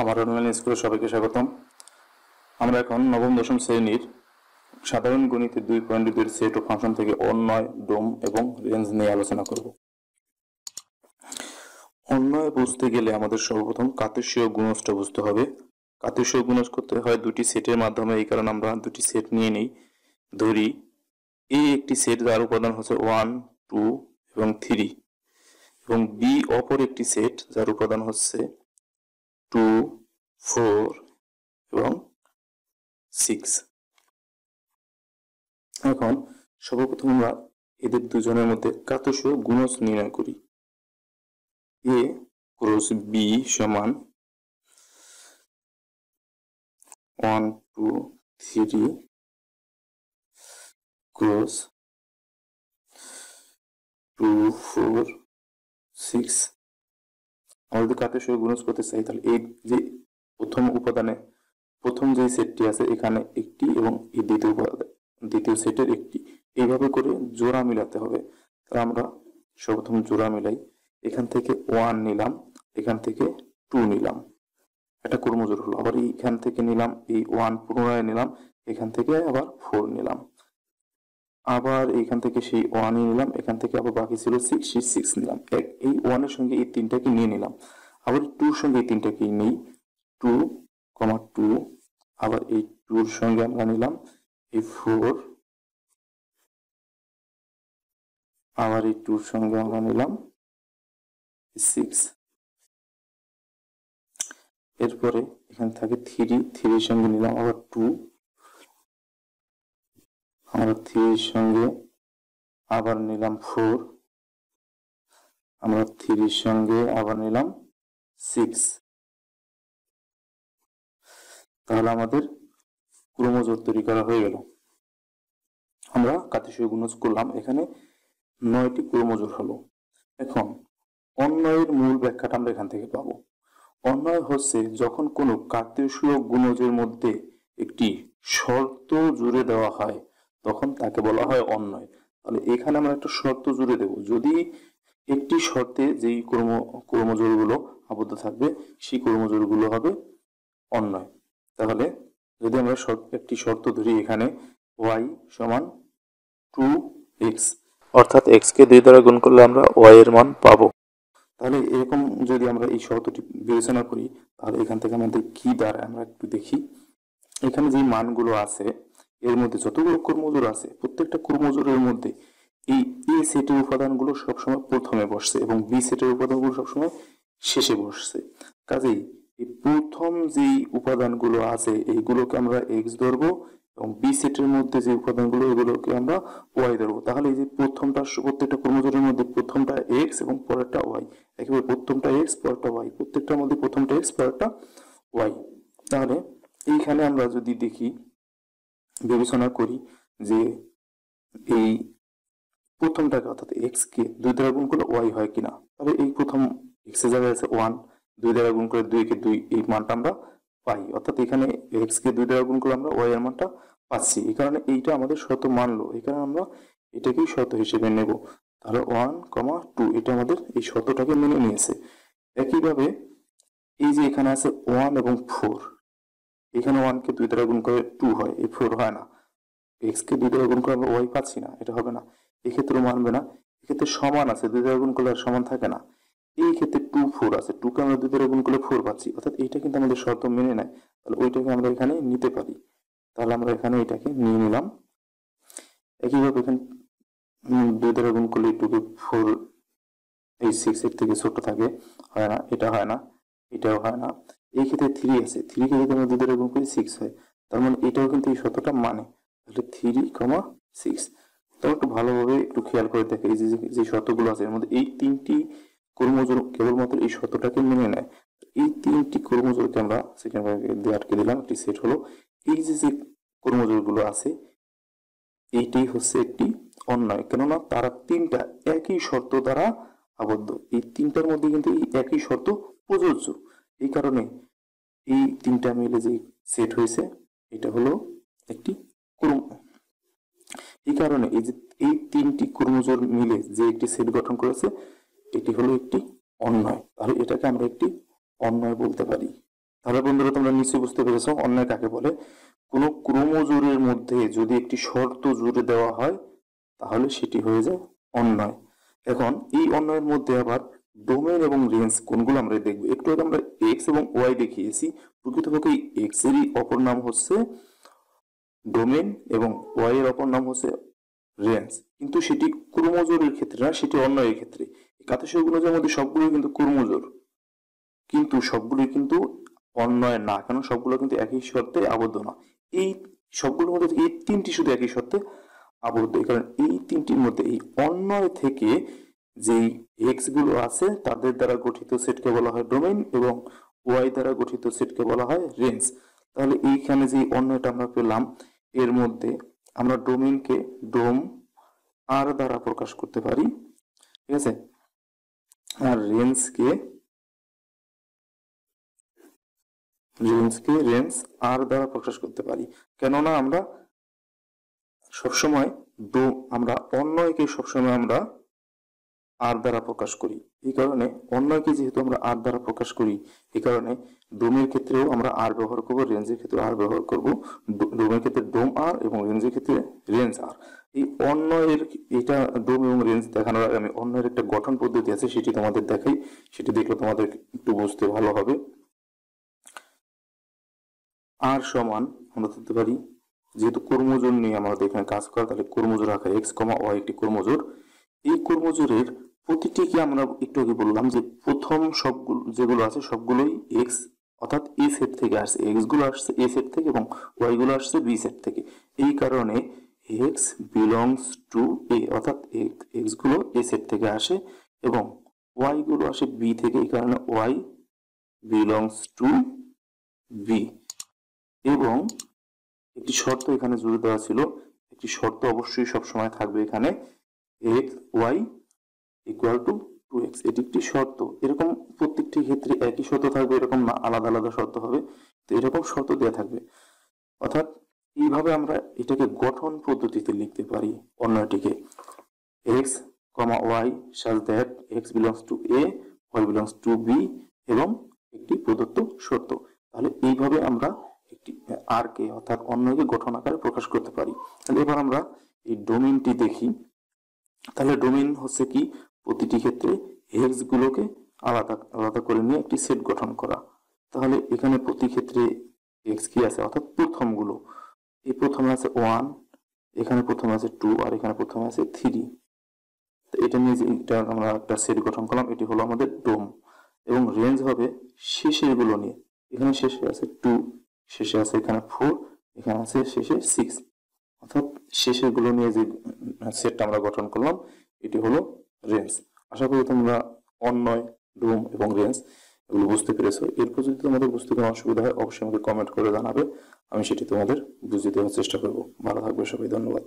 আমার অনলাইন স্কুলে সবাইকে স্বাগতম। আমরা এখন নবম দশম শ্রেণীর সাধারণ গণিতের 2.2 সেট ও ফাংশন থেকে অন্বয়, ডোম এবং রেঞ্জ নিয়ে আলোচনা করব। অন্বয় বুঝতে গেলে আমাদের সর্বপ্রথম কার্তেশীয় গুণজটা বুঝতে হবে। কার্তেশীয় গুণজ করতে হয় দুটি সেটের মাধ্যমে, এই কারণে আমরা দুটি সেট নিয়ে নিই। ধরি এই একটি সেট যার উপাদান হচ্ছে 1, 2 এবং 3 এবং বি অপর একটি সেট যার উপাদান হচ্ছে 2, 4 এবং 6। এখন সর্বপ্রথম আমরা এদের দুজনের মধ্যে কার্তেশীয় গুণজ নির্ণয় করি। এ ক্রস বি সমান 1, 2, 3 ক্রস 2, 4, 6। আমরা যদি কার্তেশীয় গুণজ করতে চাই তাহলে এই যে প্রথম উপাদানে প্রথম যে সেটটি আছে এখানে একটি এবং এই দ্বিতীয় সেটের একটি, এইভাবে করে জোড়া মিলাতে হবে। তাহলে আমরা সর্বপ্রথম জোড়া মিলাই। এখান থেকে 1 নিলাম, এখান থেকে 2 নিলাম, এটা ক্রমজোড় হলো। আবার এইখান থেকে নিলাম, এই 1 পুনরায় নিলাম, এখান থেকে আবার 4 নিলাম, আবার এখান থেকে সেই 1 নিলাম, এখান থেকে আবার বাকি ছিল 6, সেই 6 নিলাম। এই 1 এর সঙ্গে এই তিনটাকে নিয়ে নিলাম, আবার 2 এর সঙ্গে এই তিনটাকে নেই, 2, 2, আবার এই 2 এর সঙ্গে আমরা নিলাম এই 4, আবার এই 2 এর সঙ্গে আমরা নিলাম 6। এরপরে এখানে থাকে 3 এর সঙ্গে নিলাম আবার 2, আমরা 3 এর সঙ্গে আবার নিলাম 4, আমরা 3 এর সঙ্গে আবার নিলাম 6। তাহলে আমাদের ক্রমজোড় তৈরি করা হয়ে গেল। আমরা কার্তেশীয় গুণজ করলাম, এখানে 9টি ক্রমজোড় হলো। এখন অন্বয়ের মূল ব্যাখ্যাটা আমরা এখান থেকে পাবো। অন্বয় হচ্ছে যখন কোনো কার্তেশীয় গুণজের মধ্যে একটি শর্ত জুড়ে দেওয়া হয় তখন তাকে বলা হয় অন্বয়। তাহলে এখানে আমরা একটা শর্ত জুড়ে দেব, যদি একটি শর্তে যেই ক্রমজোড়গুলো আবদ্ধ থাকবে সেই ক্রমজোড়গুলো হবে অন্বয়। তাহলে যদি আমরা একটি শর্ত ধরি, এখানে y সমান 2x, অর্থাৎ x কে 2 দ্বারা গুণ করলে আমরা y এর মান পাবো। তাহলে এরকম যদি আমরা এই শর্তটি বিবেচনা করি তাহলে এখান থেকে আমাদের কি দাঁড়ায় আমরা একটু দেখি। এখানে যে মানগুলো আছে এর মধ্যে যতগুলো ক্রমজোড় আছে প্রত্যেকটা ক্রমজোড়ের মধ্যে এই এ সেটের উপাদানগুলো সবসময় প্রথমে বসছে এবং বি সেটের উপাদানগুলো সবসময় শেষে বসছে। কাজেই এই প্রথম যে উপাদানগুলো আছে এইগুলোকে আমরা এক্স ধরবো এবং বি সেটের মধ্যে যে উপাদানগুলো এগুলোকে আমরা ওয়াই ধরবো। তাহলে এই যে প্রত্যেকটা ক্রমজোড়ের মধ্যে প্রথমটা এক্স এবং পরেরটা ওয়াই, একেবারে প্রথমটা এক্স পরেরটা ওয়াই, প্রত্যেকটার মধ্যে প্রথমটা এক্স পরেরটা ওয়াই। তাহলে এইখানে আমরা যদি দেখি বিবেচনা করি যে এই প্রথমটাকে অর্থাৎ এক্স কে 2 দ্বারা গুণ করলে ওয়াই হয় কিনা, তবে এই প্রথম এক্স এর জায়গায় আছে 1, 2 দ্বারা গুণ করে 2 কে 2, এই মানটা আমরা পাই, অর্থাৎ এখানে এক্স কে 2 দ্বারা গুণ করলে আমরা ওয়াই এর মানটা পাচ্ছি। এই কারণে এইটা আমাদের শর্ত মানলো, এই কারণে আমরা এটাকেই শর্ত হিসেবে নেব। তাহলে 1, 2 এটা আমাদের এই শর্তটাকে মেনে নিয়েছে। একইভাবে এই যে এখানে আছে 1 এবং 4, এখানে 1 কে 2 দ্বারা গুণ করে 2 হয়, এই 4 হয় না। এক্স কে 2 দ্বারা গুণ করে আমরা ওয়াই পাচ্ছি না, এটা হবে না। এক্ষেত্রে মানবে না, এক্ষেত্রে সমান আছে 2 দ্বারা গুণ করলে আর সমান থাকে না। এই ক্ষেত্রে 2, 4 আছে, 2 কে আমরা 2 দ্বারা গুণ করলে 4 পাচ্ছি, অর্থাৎ এইটা কিন্তু আমাদের শর্ত মেনে নেয়। তাহলে ওইটাকে আমরা এখানে নিতে পারি, তাহলে আমরা এখানে এটাকে নিয়ে নিলাম। একইভাবে এখানে 2 দ্বারা গুণ করলে 2 কে 4, এই 6 এর থেকে ছোট থাকে, হয় না, এটা হয় না, এটাও হয় না। এই ক্ষেত্রে 3 আছে, 3 কে যদি আমরা 2 দ্বারা গুণ করি 6 হয়, তার মানে এটাও কিন্তু এই শর্তটা মানে। তাহলে 3, 6। তো একটু ভালোভাবে একটু খেয়াল করে দেখে এই যে শর্তগুলো আছে এর মধ্যে এই 3টি ক্রমজোড় কেবলমাত্র এই শর্তটাকে মেনে নেয়। এই 3টি ক্রমজোড়কে আমরা সেকেন্ড ব্র্যাকেট দিয়ে আটকে দিলাম, একটি সেট হলো। এই যে ক্রমজোড়গুলো আছে এইটাই হচ্ছে একটি অন্বয়, কেননা তারা 3টা একই শর্ত দ্বারা আবদ্ধ। এই 3টার মধ্যে কিন্তু এই একই শর্ত প্রযোজ্য, এই কারণে এই 3টা মিলে যে সেট হয়েছে এটা হলো একটি ক্রম। এই কারণে এই যে এই 3টি ক্রমজোড় মিলে যে একটি সেট গঠন করেছে এটি হলো একটি অন্বয়। তাহলে এটাকে আমরা একটি অন্বয় বলতে পারি। তাহলে বন্ধুরা তোমরা নিশ্চয়ই বুঝতে পেরেছো অন্যয় কাকে বলে। কোনো ক্রোমোজোরের মধ্যে যদি একটি শর্ত জুড়ে দেওয়া হয় তাহলে সেটি হয়ে যায় অন্যয়। এখন এই অন্যয়ের মধ্যে আবার ডোমেন এবং রেঞ্জ কোনগুলো আমরা দেখবো। একটু আগে আমরা এক্স এবং ওয়াই দেখিয়েছি, প্রকৃতপক্ষে এক্স এরই অপর নাম হচ্ছে ডোমেন এবং ওয়াই এর অপর নাম হচ্ছে রেঞ্জ, কিন্তু সেটি ক্রোমোজোরের ক্ষেত্রে না, সেটি অন্যয়ের ক্ষেত্রে। কাতেশীয় গুণজের মধ্যে সবগুলোই কিন্তু ক্রোমোজোর, কিন্তু সবগুলোই কিন্তু অন্যয় না, কারণ সবগুলো কিন্তু একই শর্তে আবদ্ধ না। এই সবগুলোর মধ্যে এই তিনটি শুধু একই শর্তে আবদ্ধ, কারণ এই তিনটির মধ্যে এই অন্যয় থেকে যেই এক্স গুলো আছে তাদের দ্বারা গঠিত সেটকে বলা হয় ডোমেইন এবং ওয়াই দ্বারা গঠিত সেটকে বলা হয় রেঞ্জ। তাহলে এইখানে যে অন্যটা আমরা পেলাম এর মধ্যে আমরা ডোমেইনকে ডোম আর দ্বারা প্রকাশ করতে পারি, ঠিক আছে, আর রেঞ্জকে রেঞ্জ আর দ্বারা প্রকাশ করতে পারি। কেননা আমরা সবসময় আমরা অন্যয়কে সবসময় আমরা আর দ্বারা প্রকাশ করি, এই কারণে অন্যয়কে যেহেতু আমরা আর দ্বারা প্রকাশ করি এই কারণে ডোমের ক্ষেত্রেও আমরা আর ব্যবহার করব, রেঞ্জের ক্ষেত্রে আর ব্যবহার করব। ডোমের ক্ষেত্রে ডোম আর এবং রেঞ্জের ক্ষেত্রে রেঞ্জ আর। এই অন্যয়ের এটা ডোম এবং রেঞ্জ দেখানোর আগে আমি অন্যের একটা গঠন পদ্ধতি আছে সেটি তোমাদের দেখাই, সেটি দেখলে তোমাদের একটু বুঝতে ভালো হবে। আর সমান আমরা ধরতে পারি, যেহেতু ক্রোমোজোর নিয়ে আমাদের এখানে কাজ করা, তাহলে ক্রোমোজোর আকারে এক্স কমা ওয়াই একটি ক্রোমোজোর। এই ক্রোমোজোরের প্রতিটিকে আমরা একটু আগে বললাম যে প্রথম সবগুলো যেগুলো আছে সবগুলোই এক্স অর্থাৎ এ সেট থেকে আসছে, এক্স গুলো আসছে এ সেট থেকে এবং ওয়াই গুলো আসছে বি সেট থেকে। এই কারণে এক্স বিলংস টু এ, অর্থাৎ এক্স গুলো এ সেট থেকে আসে এবং ওয়াই গুলো আসে বি থেকে, এই কারণে ওয়াই বিলংস টু বি। এবং একটি শর্ত এখানে জুড়ে দেওয়া ছিল, একটি শর্ত অবশ্যই সবসময় থাকবে এখানে, x Y equal to 2x, এটি একটি শর্ত। এরকম প্রত্যেকটি ক্ষেত্রে একই শর্ত থাকবে এরকম না, আলাদা আলাদা শর্ত হবে, তো এরকম শর্ত দেওয়া থাকবে। অর্থাৎ এইভাবে আমরা এটাকে গঠন পদ্ধতিতে লিখতে পারি অন্যটিকে, x, y such that x belongs to a, y belongs to b এবং একটি প্রদত্ত শর্ত। তাহলে এইভাবে আমরা একটি আর কে অর্থাৎ অন্যকে গঠন আকারে প্রকাশ করতে পারি। তাহলে এবার আমরা এই ডোমেইনটি দেখি। তাহলে ডোমেইন হচ্ছে কি, প্রতিটি ক্ষেত্রে এক্স গুলোকে আলাদা আলাদা করে নিয়ে একটি সেট গঠন করা। তাহলে এখানে প্রতি ক্ষেত্রে এক্স কি আছে, অর্থাৎ প্রথম গুলো, এই প্রথমে আছে 1, এখানে প্রথমে আছে 2 আর এখানে প্রথমে আছে 3। তো এটা নিয়ে যে এটা আমরা একটা সেট গঠন করলাম, এটি হলো আমাদের ডোম। এবং রেঞ্জ হবে শেষের গুলো নিয়ে, এখানে শেষে আছে 2, শেষে আছে এখানে 4, এখানে আছে শেষে 6, অর্থাৎ শেষের গুলো নিয়ে যে সেটটা আমরা গঠন করলাম এটি হলো রেঞ্জ। আশা করি তোমরা অন্যয়, ডোম এবং রেঞ্জ এগুলো বুঝতে পেরেছো। এরপর যদি তোমাদের বুঝতে কোনো অসুবিধা হয় অবশ্যই আমাকে কমেন্ট করে জানাবে, আমি সেটি তোমাদের বুঝিয়ে দেওয়ার চেষ্টা করবো। ভালো থাকবে সবাই, ধন্যবাদ।